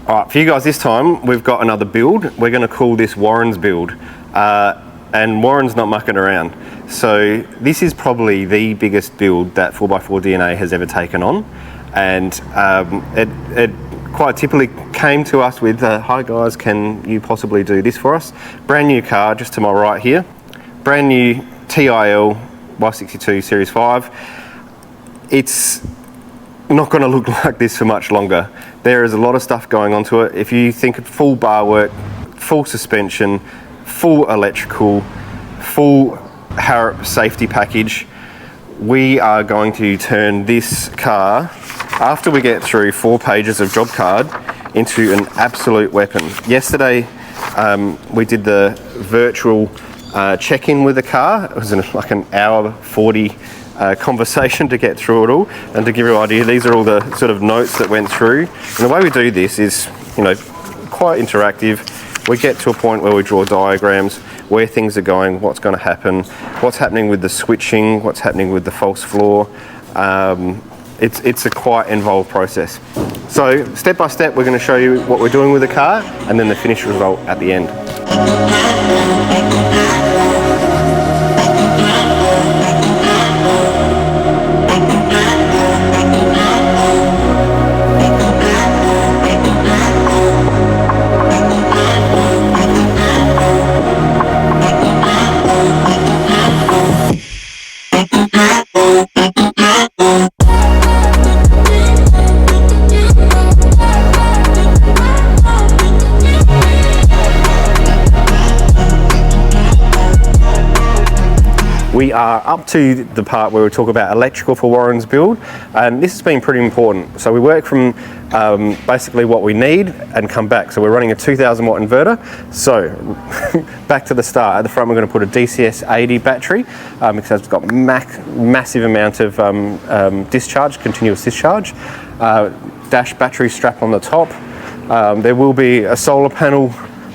All right, for you guys this time, we've got another build. We're going to call this Warren's build. And Warren's not mucking around. So this is probably the biggest build that 4x4 DNA has ever taken on. And it quite typically came to us with, hi guys, can you possibly do this for us? Brand new car, just to my right here. Brand new TIL Y62 Series 5. It's not going to look like this for much longer. There is a lot of stuff going on to it. If you think of full bar work, full suspension, full electrical, full Harrop safety package, we are going to turn this car, after we get through 4 pages of job card, into an absolute weapon. Yesterday we did the virtual check-in with the car. It was like an hour 40 conversation to get through it all. And to give you an idea, these are all the sort of notes that went through. And the way we do this is, you know, quite interactive. We get to a point where we draw diagrams, where things are going, what's going to happen, what's happening with the switching, what's happening with the false floor. It's a quite involved process. So step by step, we're going to show you what we're doing with the car and then the finished result at the end. We are up to the part where we talk about electrical for Warren's build, and this has been pretty important. So we work from basically what we need and come back. So we're running a 2000 watt inverter. So back to the start. At the front we're going to put a DCS80 battery because it's got massive amount of discharge, continuous discharge. Dash battery strap on the top. There will be a solar panel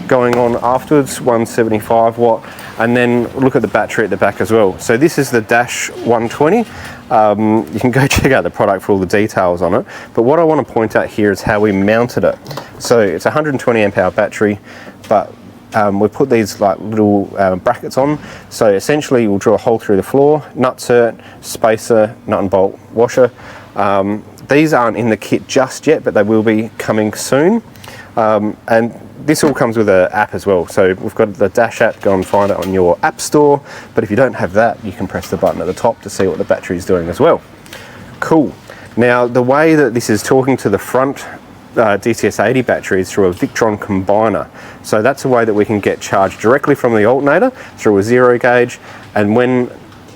going on afterwards, 175 watt, and then look at the battery at the back as well. So this is the Dash 120. You can go check out the product for all the details on it, but what I want to point out here is how we mounted it. So it's a 120 amp hour battery, but we put these like little brackets on. So essentially we'll drill a hole through the floor, nutsert, spacer, nut and bolt, washer. These aren't in the kit just yet, but they will be coming soon. And this all comes with an app as well. So we've got the Dash app, go and find it on your app store. But if you don't have that, you can press the button at the top to see what the battery is doing as well. Cool. Now, the way that this is talking to the front DCS80 battery is through a Victron combiner. So that's a way that we can get charged directly from the alternator through a 0 gauge. And when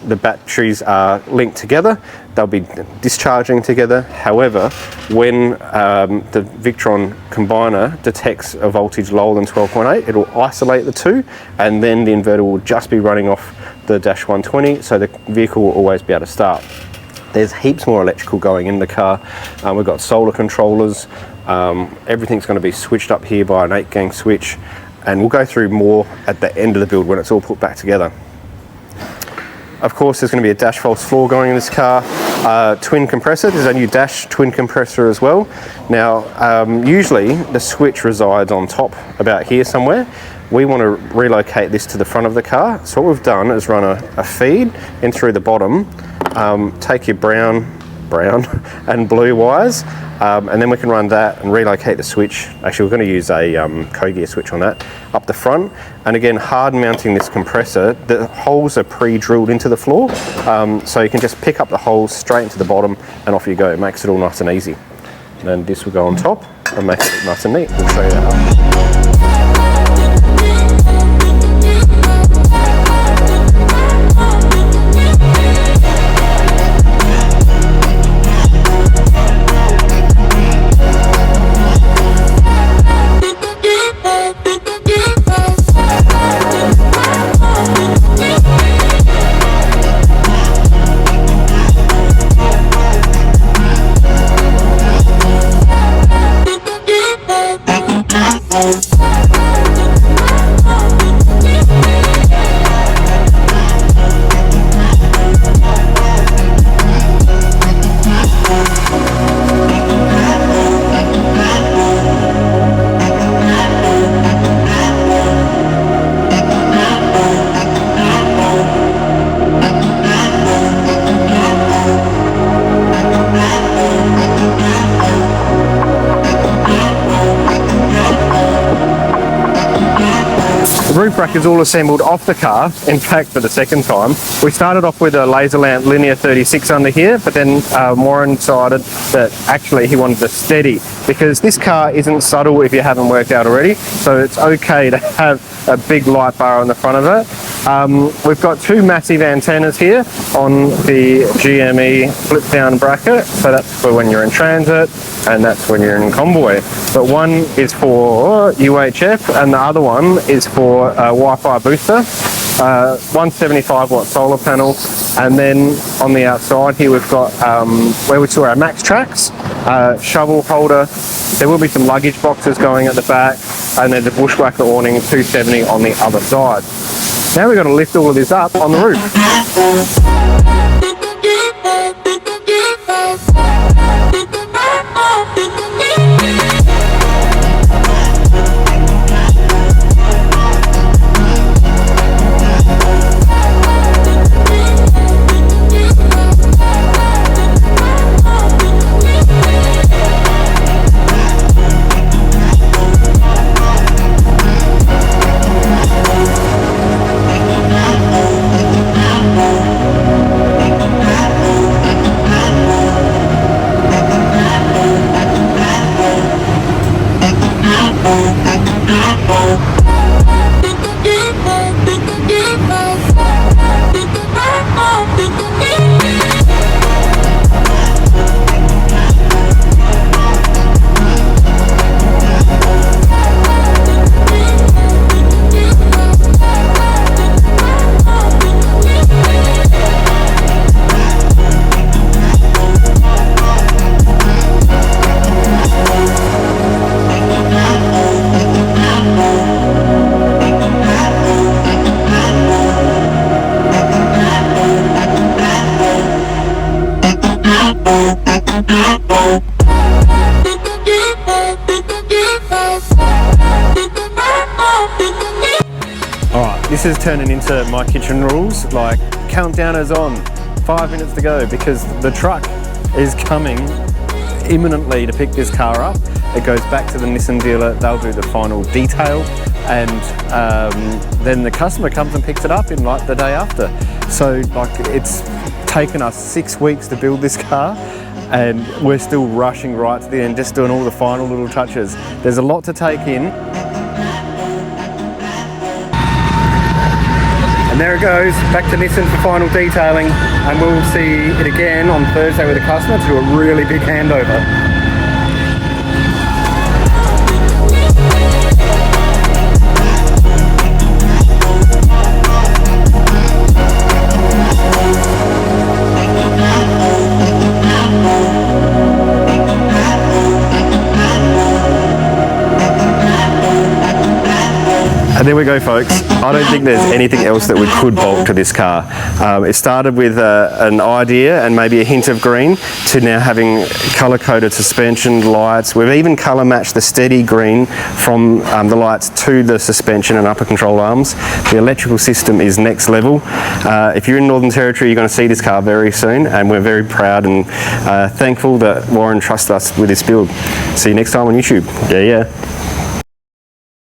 the batteries are linked together, they'll be discharging together. However, when the Victron combiner detects a voltage lower than 12.8, it'll isolate the two, and then the inverter will just be running off the Dash 120, so the vehicle will always be able to start. There's heaps more electrical going in the car. We've got solar controllers. Everything's going to be switched up here by an 8-gang switch, and we'll go through more at the end of the build when it's all put back together. Of course, there's going to be a Dash false floor going in this car. Twin compressor, there's a new Dash twin compressor as well. Now, usually the switch resides on top about here somewhere. We want to relocate this to the front of the car. So what we've done is run a feed in through the bottom, take your brown and blue wires, and then we can run that and relocate the switch. Actually, we're going to use a co-gear switch on that up the front. And again, hard mounting this compressor, the holes are pre-drilled into the floor, so you can just pick up the holes straight into the bottom and off you go. It makes it all nice and easy. And then this will go on top and make it look nice and neat. We'll show you that. roof rack is all assembled off the car. In fact, for the second time, we started off with a laser lamp linear 36 under here, but then Warren decided that actually he wanted to steady, because this car isn't subtle if you haven't worked out already, so it's okay to have a big light bar on the front of it. We've got two massive antennas here on the GME flip down bracket, so that's for when you're in transit and that's when you're in convoy. But one is for UHF and the other one is for Wi-Fi booster. 175 watt solar panel, and then on the outside here we've got where we store our max tracks, shovel holder. There will be some luggage boxes going at the back, and then the bushwhacker awning 270 on the other side. Now we've got to lift all of this up on the roof. Alright, this is turning into my kitchen rules, like countdown is on, 5 minutes to go, because the truck is coming imminently to pick this car up. It goes back to the Nissan dealer, they'll do the final detail, and then the customer comes and picks it up in like the day after. So like it's taken us 6 weeks to build this car, and we're still rushing right to the end, just doing all the final little touches. There's a lot to take in. And there it goes, back to Nissan for final detailing, and we'll see it again on Thursday with the customer to do a really big handover. And there we go, folks. I don't think there's anything else that we could bolt to this car. It started with an idea and maybe a hint of green, to now having colour-coded suspension, lights. We've even colour matched the steady green from the lights to the suspension and upper control arms. The electrical system is next level. If you're in Northern Territory, you're going to see this car very soon, and we're very proud and thankful that Warren trusts us with this build. See you next time on YouTube. Yeah.